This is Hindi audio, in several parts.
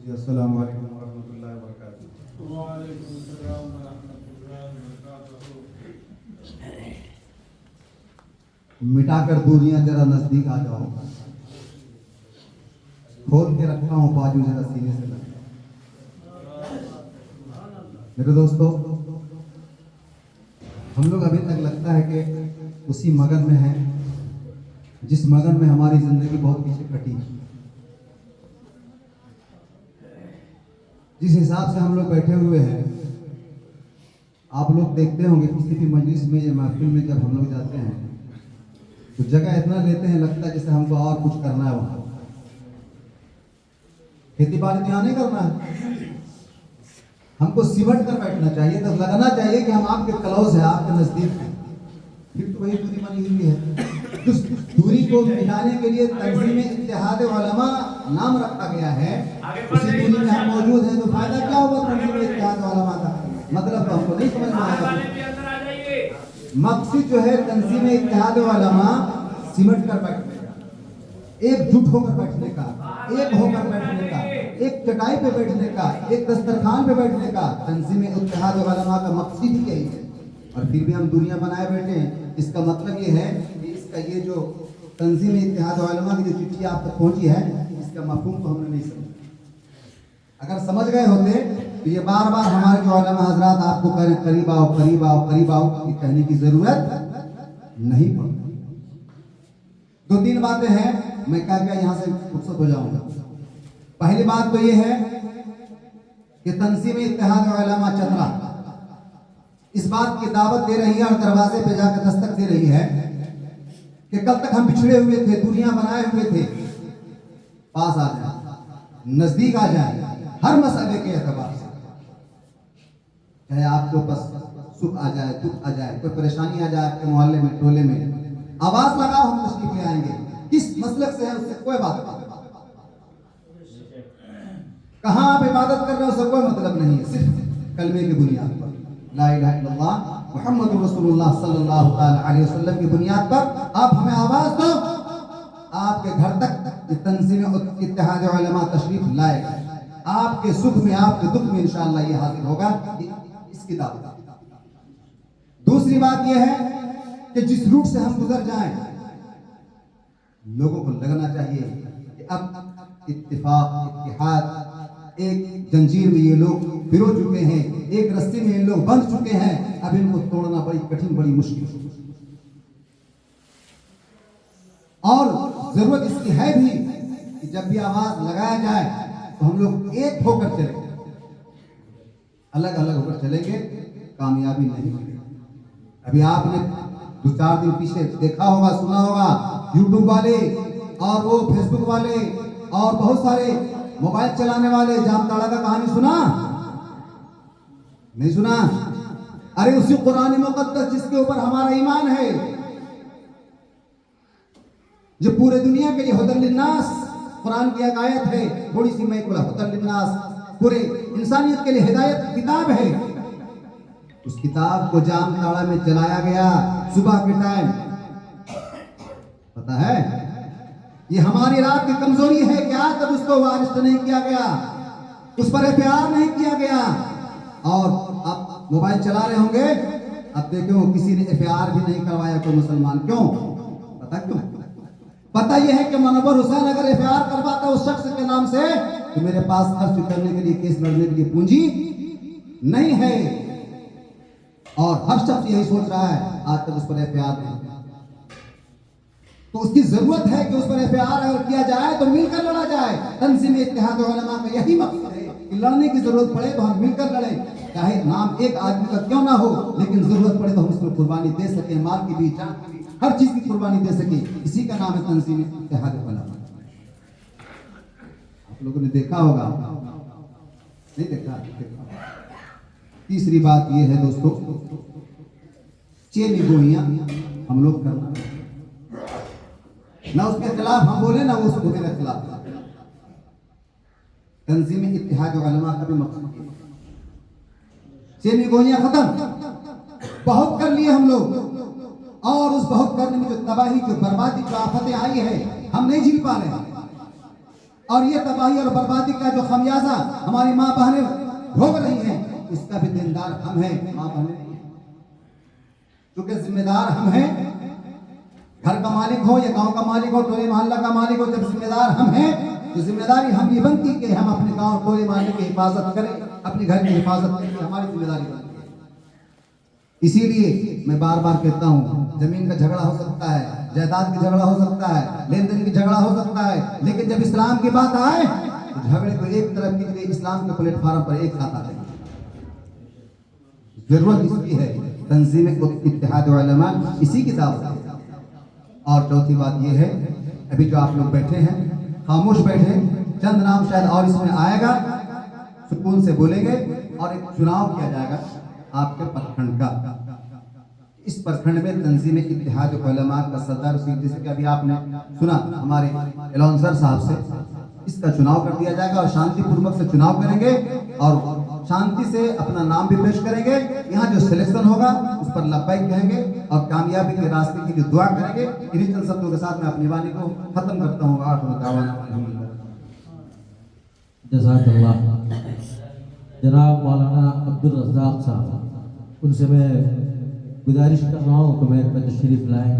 जी, अस्सलामु अलैकुम वरहमतुल्लाहि वबरकातुहू। वालेकुम अस्सलाम वरहमतुल्लाहि वबरकातुहू। मिटाकर दूरियां जरा नजदीक आ जाओ, खोल के रखा हूं बाजू जरा सीने से लग। मेरे दोस्तों, हम लोग अभी तक लगता है कि उसी मगन में हैं जिस मगन में हमारी जिंदगी बहुत पीछे कटी। जिस हिसाब से हम लोग बैठे हुए हैं, आप लोग देखते होंगे किसी भी मजलिस में या महफिल में जब हम लोग जाते हैं तो जगह इतना लेते हैं, लगता है जैसे हमको और कुछ करना है। वहां खेती बाड़ी तो यहाँ नहीं करना है, हमको सिमट कर बैठना चाहिए। तो लगना चाहिए कि हम आपके क्लोज है, आपके नजदीक है। फिर तो वही दूरी बनी हुई है। उस दूरी को मिटाने के लिए तंजीम इत्तेहाद उलमा नाम रखा गया है। उसी दूरी में हम मौजूद हैं तो फायदा क्या होगा तंजीम इत्तेहाद उलमा का? मतलब तो हमको नहीं समझ में आएगा। मकसद जो है तंजीम इत्तेहाद उलमा सिमट कर बैठने का, एकजुट होकर बैठने का, एक होकर बैठने का, एक चटाई पे बैठने का, एक दस्तरखान पे बैठने का। तंजीम इत्तेहाद उलमा का मकसद ही यही है। और फिर भी हम दुनिया बनाए बैठे हैं। इसका मतलब ये है कि इसका ये जो तंजीम इत्तेहाद उलमा की जो चिट्ठी आप तक पहुंची है, इसका मफहूम तो हमने नहीं समझा। अगर समझ गए होते तो ये बार बार हमारे जो उलमा हजरात आपको करें करीब आओ करीब आओ करीब आओ, ये कहने की जरूरत नहीं पड़ती। दो तीन बातें हैं, मैं क्या क्या यहाँ से फुर्सत हो जाऊंगा। पहली बात तो ये है कि तंजीम इत्तेहाद उलमा चतरा इस बात की दावत दे रही है और दरवाजे पे जाकर दस्तक दे रही है कि कल तक हम पिछड़े हुए थे, दुनिया बनाए हुए थे, पास आ जाए, नजदीक आ जाए, हर मसले के एतबार से। चाहे आपके पास सुख आ जाए, दुख आ जाए, कोई परेशानी आ जाए आपके मोहल्ले में, टोले में, आवाज लगाओ, हम तशरीफ ले आएंगे। किस मसलक से है उससे कोई बात नहीं। कहां आप इबादत कर रहे हो उससे कोई मतलब नहीं है। सिर्फ कलमे की बुनियाद पर, ला इलाहा इल्लल्लाह मुहम्मदुर रसूलुल्लाह सल्लल्लाहु अलैहि वसल्लम की बुनियाद पर आप हमें आवाज दो, आपके घर तक ये तंजीम इत्तेहाद उलमा तशरीफ लाएगा। आपके सुख में, आपके दुख में इंशाअल्लाह ये हाजिर होगा। इसकी दावत। दूसरी बात यह है कि जिस रूट से हम गुजर जाएं, लोगों को लगना चाहिए कि अब इत्तिफाक, इत्तिहाद, एक जंजीर में ये लोग पिरो चुके हैं, एक रस्सी में ये लोग बंध चुके हैं। अब इनको तोड़ना बड़ी कठिन, बड़ी मुश्किल। और जरूरत इसकी है भी कि जब भी आवाज लगाया जाए तो हम लोग एक होकर चलें। अलग अलग होकर चलेंगे, कामयाबी नहीं मिलेगी। अभी आपने 2-4 दिन पीछे देखा होगा, सुना होगा, यूट्यूब वाले और वो फेसबुक वाले और बहुत सारे मोबाइल चलाने वाले जामताड़ा का कहानी सुना? नहीं सुना? अरे उसी कुरान मुकद्दस जिसके ऊपर हमारा ईमान है, जो पूरे दुनिया के लिए हुदल लिन्नास, कुरान की एक आयत है, थोड़ी सी मैं बोला, हुदल लिन्नास, पूरे इंसानियत के लिए हिदायत की किताब है। उस किताब को जामताड़ा में जलाया गया सुबह के टाइम। पता है, ये हमारी रात की कमजोरी है कि आज तक उसको वारिस नहीं किया गया, उस पर एफआईआर नहीं किया गया। और आप मोबाइल चला रहे होंगे, अब देखो किसी ने एफआईआर भी नहीं करवाया कोई मुसलमान। क्यों? पता क्यों? पता यह है कि मनवर हुसैन अगर एफआईआर करवाता उस शख्स के नाम से तो मेरे पास खर्च करने के लिए, केस लड़ने के लिए पूंजी नहीं है। और हर शख्स यही सोच रहा है, आज तक उस पर एफआईआर नहीं। तो उसकी जरूरत है कि उस पर एफआईआर अगर किया जाए तो मिलकर लड़ा जाए। तंजीम इत्तेहाद उलमा का यही मकसद है कि लड़ने की जरूरत पड़े तो हम मिलकर लड़ें, चाहे नाम एक आदमी का क्यों ना हो, लेकिन जरूरत पड़े तो हम उसमें कुर्बानी दे सके, माल की भी, जान की भी, हर चीज की कुर्बानी दे सके। इसी का नाम है तंजीम इत्तेहाद उलमा। आप लोगों ने देखा होगा, नहीं देखा? तीसरी बात यह है दोस्तों, चेली गोइयां हम लोग करना, ना उसके खिलाफ हम बोले ना वो उसको मेरे खिलाफ। तंजीम इत्तेहाद उलमा का भी मकसद है चेली गोइयां खत्म। बहुत कर लिए हम लोग, और उस बहुत करने में जो तबाही, जो बर्बादी, जो आफतें आई है, हम नहीं झेल पा रहे हैं। और ये तबाही और बर्बादी का जो खमियाजा हमारी माँ बहनें भोग रही हैं, इसका भी देनदार हम हैं, माँ बहनें नहीं हैं। क्योंकि जिम्मेदार हम हैं। घर का मालिक हो या गांव का मालिक हो, टोले मोहल्ला का मालिक हो, जब जिम्मेदार हम हैं तो जिम्मेदारी हम ये बनती कि हम अपने गांव टोले मोहल्ले की हिफाजत करें, अपने घर की हिफाजत करें, हमारी जिम्मेदारी बनती है। इसीलिए मैं बार बार कहता हूँ, जमीन का झगड़ा हो सकता है, जायदाद की झगड़ा हो सकता है, लेन देन की झगड़ा हो सकता है, लेकिन जब इस्लाम की बात आए तो झगड़े को एक तरफ के लिए इस्लाम के प्लेटफॉर्म पर एक साथ आ जाएंगे। जरूरत इसकी है, तंजीम इत्तेहाद उलमा इसी की दावत है। और चौथी बात यह है, अभी जो आप लोग बैठे हैं खामोश बैठे, चंद नाम शायद और इसमें आएगा, सुकून से बोलेंगे और एक चुनाव किया जाएगा आपके प्रखंड का। इस प्रखंड में तंजीम इत्तेहाद उलमा का सदर, जैसे कि अभी आपने सुना हमारे एलाउंसर साहब से, इसका चुनाव कर दिया जाएगा और शांतिपूर्वक से चुनाव करेंगे और शांति से अपना नाम भी पेश करेंगे। यहाँ जो सिलेक्शन होगा उस पर लब्बैक कहेंगे और कामयाबी के रास्ते के लिए दुआ करेंगे। इन्हीं चंद शब्दों के साथ मैं अपनी वाणी को खत्म करता हूँ। जज़ाकल्लाह। जनाब मौलाना अब्दुल रज़्ज़ाक़ साहब, उनसे मैं गुजारिश कर रहा हूँ कि मेरे पे तशरीफ़ लाएँ।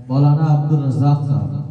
मौलाना अब्दुल रज़्ज़ाक़ साहब।